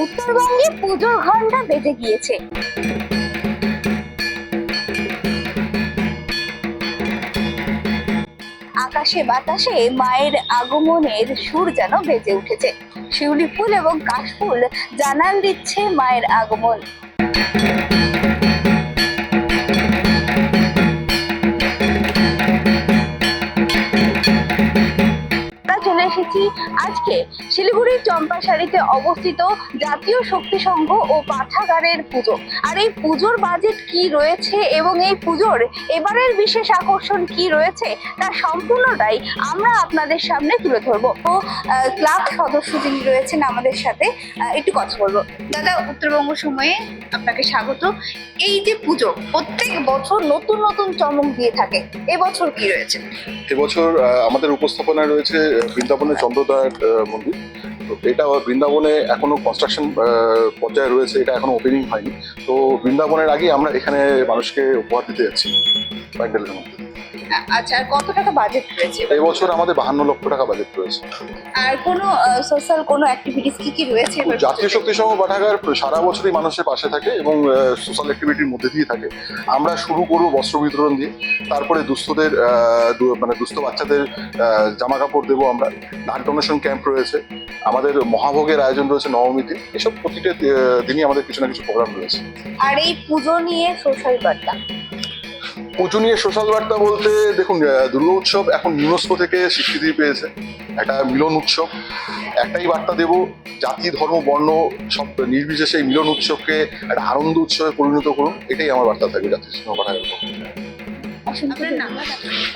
উত্তরবঙ্গে পুজোর ঘন্টা বেজে গিয়েছে। আকাশে বাতাসে মায়ের আগমনের সুর যেন বেজে উঠেছে। শিউলি ফুল এবং কাশফুল জানান দিচ্ছে মায়ের আগমন। চলে এসেছি আজকে শিলিগুড়ির চম্পাশাড়িতে অবস্থিত জাতীয় শক্তি সংঘ ও পাঠাগারের পুজো। আর এই পুজোর বাজেট কি রয়েছে এবং এই পুজোর এবারের বিশেষ আকর্ষণ কি রয়েছে তার সম্পূর্ণটাই আমরা আপনাদের সামনে তুলে ধরবো। তো ক্লাব সদস্য যিনি রয়েছেন আমাদের সাথে একটু কথা বলবো। দাদা, উত্তরবঙ্গ সময়ে আপনাকে স্বাগত। এই যে পুজো প্রত্যেক বছর নতুন নতুন চমক দিয়ে থাকে, এবছর কি রয়েছে? এবছর আমাদের উপস্থাপনায় রয়েছে বৃন্দাবনের চন্দ্রদয়ার মন্দির। এটা বৃন্দাবনে এখনো কনস্ট্রাকশন পর্যায়ে রয়েছে, এটা এখনো ওপেনিং হয়নি। তো বৃন্দাবনের আগে আমরা এখানে মানুষকে উপহার দিতে যাচ্ছি প্যান্ডেলের মধ্যে। আচ্ছা, আর কত টাকা বাজেট রয়েছে? এবছর আমাদের 52 লক্ষ টাকা বাজেট রয়েছে। আর কোনো সোশ্যাল কোনো অ্যাক্টিভিটিস কি রয়েছে? জাতীয় শক্তি সংঘ পাঠাগার সারা বছরই মানুষের পাশে থাকে এবং সোশ্যাল অ্যাক্টিভিটির মধ্যে দিয়ে থাকে। আমরা শুরু করব বস্ত্র বিতরণ দিয়ে, তারপরে দুস্থদের দুস্থ বাচ্চাদের জামা কাপড় দেবো আমরা। ব্লাড ডোনেশন ক্যাম্প রয়েছে, আমাদের মহাভোগের আয়োজন রয়েছে নবমীতে। এসব প্রতিটা দিনই আমাদের কিছু না কিছু প্রোগ্রাম রয়েছে। আর এই পুজো নিয়ে সোশ্যাল বার্তা? পুজো নিয়ে সোশ্যাল বার্তা বলতে দেখুন, দুর্গা উৎসব এখন ইউনেস্কো থেকে স্বীকৃতি পেয়েছে, একটা মিলন উৎসব। একটাই বার্তা দেব, জাতি ধর্ম বর্ণ সব নির্বিশেষে এই মিলন উৎসবকে একটা আনন্দ উৎসবে পরিণত করুন। এটাই আমার বার্তা থাকবে জাতীয় সংঘ পাঠাগারের পক্ষ থেকে।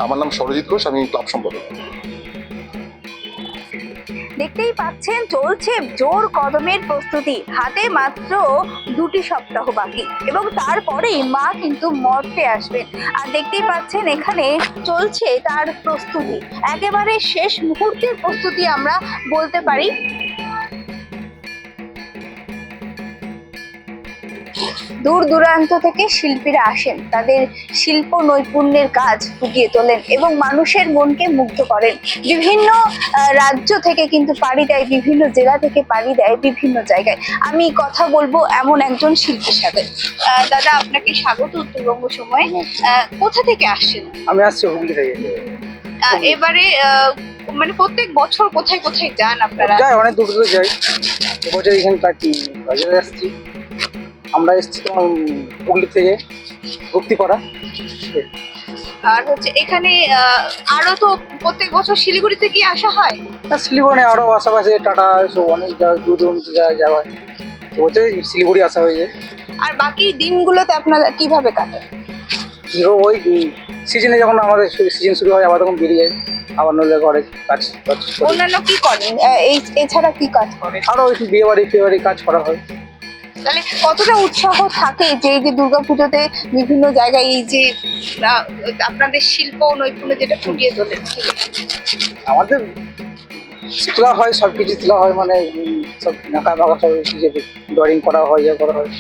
আমার নাম সরজিৎ ঘোষ, আমি ক্লাব সম্পাদক। দেখতেই পাচ্ছেন চলছে জোর কদমের প্রস্তুতি। হাতে মাত্র 2টি সপ্তাহ বাকি এবং তারপরেই মা কিন্তু মর্তে আসবেন। আর দেখতেই পাচ্ছেন এখানে চলছে তার প্রস্তুতি, একেবারে শেষ মুহূর্তের প্রস্তুতি আমরা বলতে পারি। দূর দূরান্ত থেকে শিল্পীরা আসেন, তাদের শিল্প নৈপুণ্যের কাজ ফুটিয়ে তোলেন এবং মানুষের মনকে মুগ্ধ করেন। বিভিন্ন রাজ্য থেকে কিন্তু পাড়ি দেয়, বিভিন্ন জেলা থেকে পাড়ি দেয় বিভিন্ন জায়গায়। আমি কথা বলবো এমন একজন শিল্পীর সাথে। দাদা, আপনাকে স্বাগত উত্তরবঙ্গ সময়ে। কোথা থেকে আসছেন? আমি আসছি হুগলি থেকে। এবারে মানে প্রত্যেক বছর কোথায় কোথায় যান আপনারা? যাই, অনেক দূর দূর যাই। এবছর এখানে বাজারে আসছি। আমরা এসেছি তোমার হুগলি থেকে ভক্তি করা। আর হচ্ছে এখানে আরো তো প্রত্যেক বছর শিলিগুড়ি থেকে আসা হয়। শিলিগুড়ি আরো আশেপাশে টাটা সব অনেক দূর দূরান্ত জায়গায় যাওয়া হয়। এবছর শিলিগুড়ি আসা হয়েছে। আর বাকি দিনগুলোতে আপনারা কিভাবে কাটান? ওই সিজনে যখন আমাদের সিজন শুরু হয় আবার তখন বেরিয়ে যায়, আবার নইলে ঘরে কাজ। অন্যান্য কি করেন এছাড়া কি কাজ করেন? আরো ওই বিয়ে বাড়ি কাজ করা হয়। তাহলে কতটা উৎসাহ থাকে যে এই যে দুর্গাপুজোতে বিভিন্ন জায়গায় এই যে আপনাদের শিল্প নৈপুণ্য যেটা ফুটিয়ে তোলেন? আমাদের তোলা হয়, সব কিছু তোলা হয়, মানে সব নাকা বাঁকা সব ড্রয়িং করা হয়, ইয়ে করা হয়,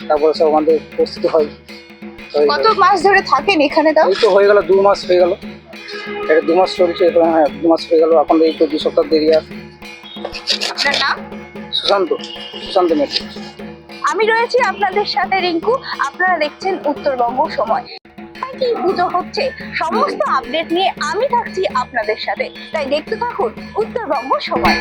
তারপরে সব আমাদের প্রস্তুত হয়। কত মাস ধরে থাকেন এখানে? তাও এই তো হয়ে গেল 2 মাস হয়ে গেল। এটা 2 মাস চলছে। হ্যাঁ, 2 মাস হয়ে গেল। এখন এই তো 2 সপ্তাহ দেরি আছে। আপনার নাম? সুশান্ত মেট্রো। আমি রয়েছি আপনাদের সাথে রিঙ্কু। আপনারা দেখছেন উত্তরবঙ্গ সময়। কি পুজো হচ্ছে সমস্ত আপডেট নিয়ে আমি থাকছি আপনাদের সাথে, তাই দেখতে থাকুন উত্তরবঙ্গ সময়।